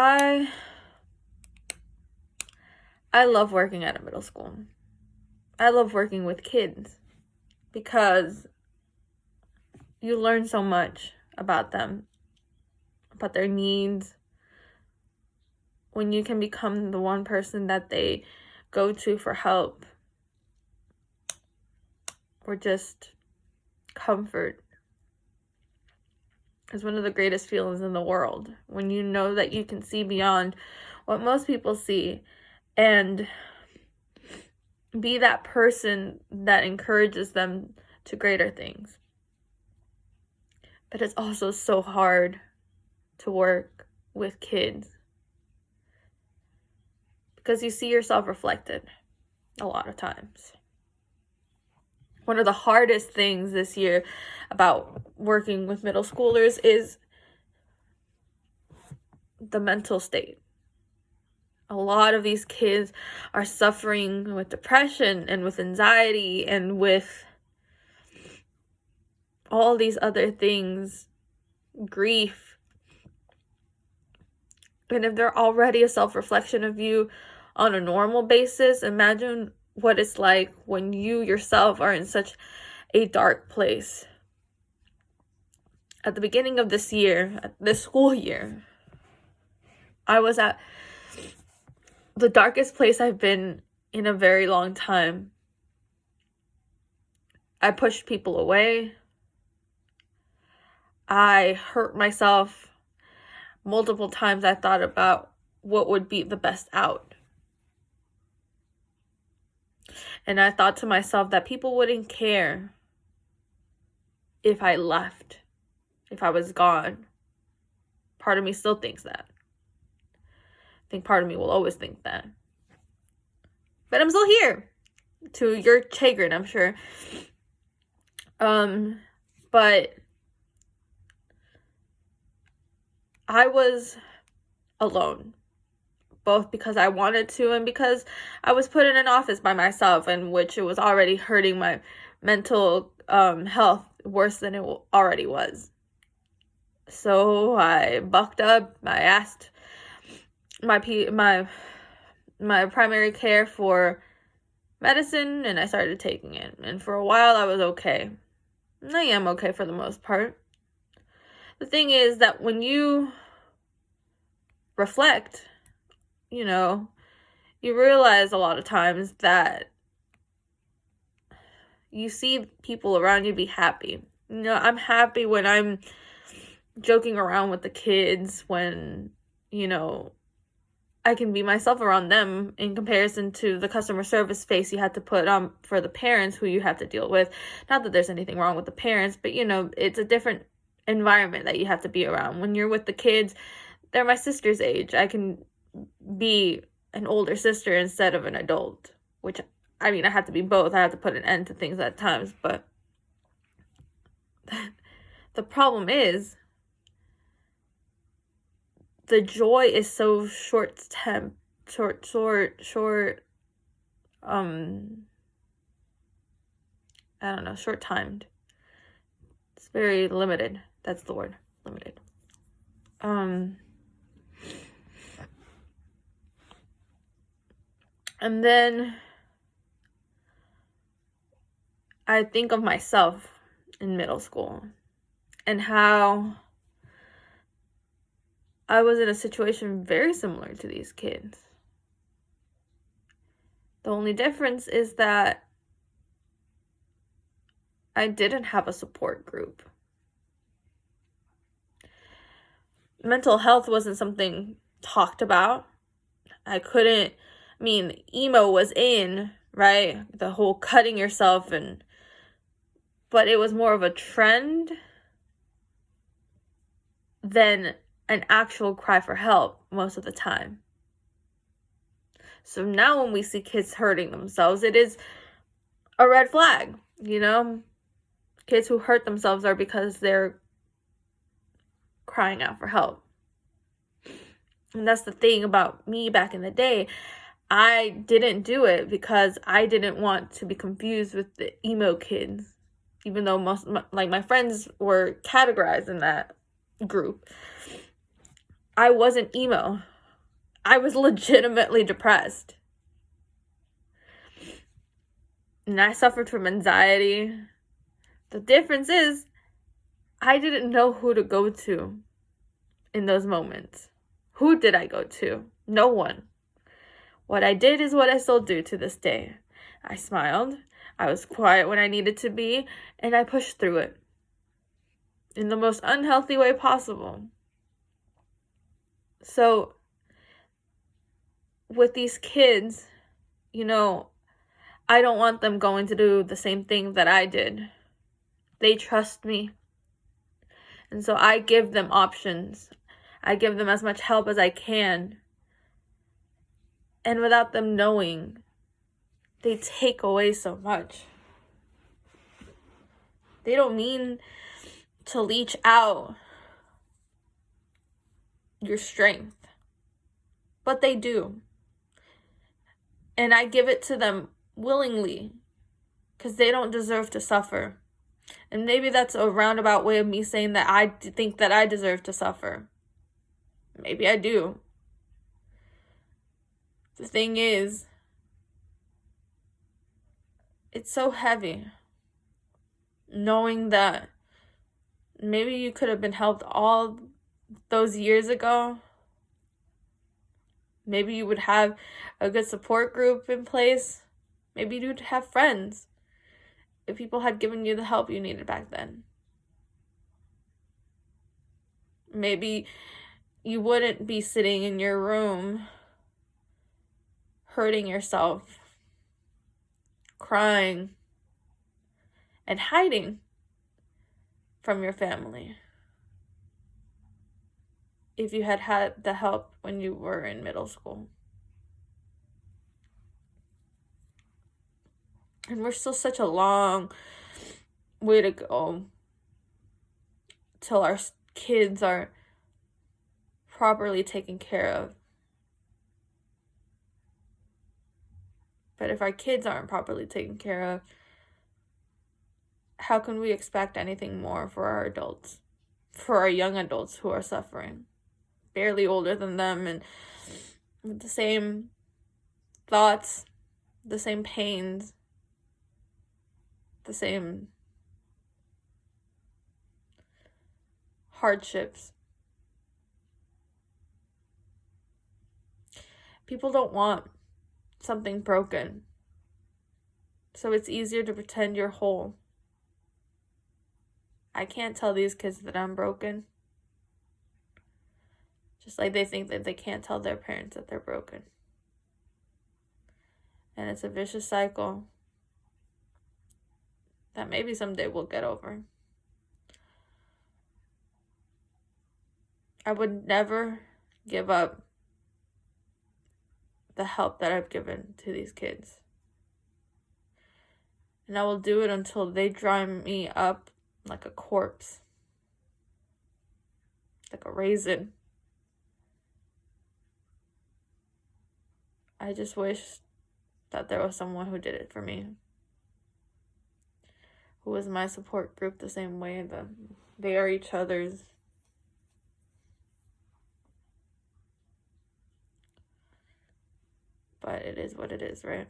I love working at a middle school. I love working with kids because you learn so much about them, about their needs. When you can become the one person that they go to for help or just comfort is one of the greatest feelings in the world. When you know that you can see beyond what most people see and be that person that encourages them to greater things. But it's also so hard to work with kids because you see yourself reflected a lot of times. One of the hardest things this year about working with middle schoolers is the mental state. A lot of these kids are suffering with depression and with anxiety and with all these other things, grief. And if they're already a self-reflection of you on a normal basis, imagine what it's like when you yourself are in such a dark place. At the beginning of this year, this school year, I was at the darkest place I've been in a very long time. I pushed people away. I hurt myself multiple times. I thought about what would be the best out. And I thought to myself that people wouldn't care if I left, if I was gone. Part of me still thinks that. I think part of me will always think that. But I'm still here, to your chagrin, I'm sure. But I was alone, both because I wanted to and because I was put in an office by myself, in which it was already hurting my mental health worse than it already was. So I bucked up. I asked my primary care for medicine, and I started taking it. And for a while, I was okay. And I am okay for the most part. The thing is that when you reflect, you realize a lot of times that you see people around you be happy. I'm happy when I'm joking around with the kids, when, I can be myself around them in comparison to the customer service face you have to put on for the parents who you have to deal with. Not that there's anything wrong with the parents, but, it's a different environment that you have to be around. When you're with the kids, they're my sister's age. I can be an older sister instead of an adult, which, I have to be both. I have to put an end to things at times, but the problem is the joy is so short-timed. It's very limited. That's the word, limited. And then I think of myself in middle school and how I was in a situation very similar to these kids. The only difference is that I didn't have a support group. Mental health wasn't something talked about. Emo was in, right? The whole cutting yourself, but it was more of a trend than an actual cry for help most of the time. So now when we see kids hurting themselves, it is a red flag, Kids who hurt themselves are because they're crying out for help. And that's the thing about me back in the day. I didn't do it because I didn't want to be confused with the emo kids, even though my friends were categorized in that group. I wasn't emo. I was legitimately depressed. And I suffered from anxiety. The difference is, I didn't know who to go to in those moments. Who did I go to? No one. What I did is what I still do to this day. I smiled, I was quiet when I needed to be, and I pushed through it in the most unhealthy way possible. So, with these kids, I don't want them going to do the same thing that I did. They trust me. And so I give them options. I give them as much help as I can. And without them knowing, they take away so much. They don't mean to leech out your strength, but they do. And I give it to them willingly because they don't deserve to suffer. And maybe that's a roundabout way of me saying that I think that I deserve to suffer. Maybe I do. The thing is, it's so heavy knowing that maybe you could have been helped all those years ago. Maybe you would have a good support group in place. Maybe you'd have friends if people had given you the help you needed back then. Maybe you wouldn't be sitting in your room hurting yourself, crying, and hiding from your family if you had had the help when you were in middle school. And we're still such a long way to go till our kids are properly taken care of. But if our kids aren't properly taken care of, how can we expect anything more for our adults, for our young adults who are suffering, barely older than them, and with the same thoughts, the same pains, the same hardships? People don't want something broken, so it's easier to pretend you're whole. I can't tell these kids that I'm broken, just like they think that they can't tell their parents that they're broken. And it's a vicious cycle that maybe someday we'll get over. I would never give up the help that I've given to these kids. And I will do it until they dry me up like a corpse, like a raisin. I just wish that there was someone who did it for me, who was my support group the same way that they are each other's. But it is what it is, right?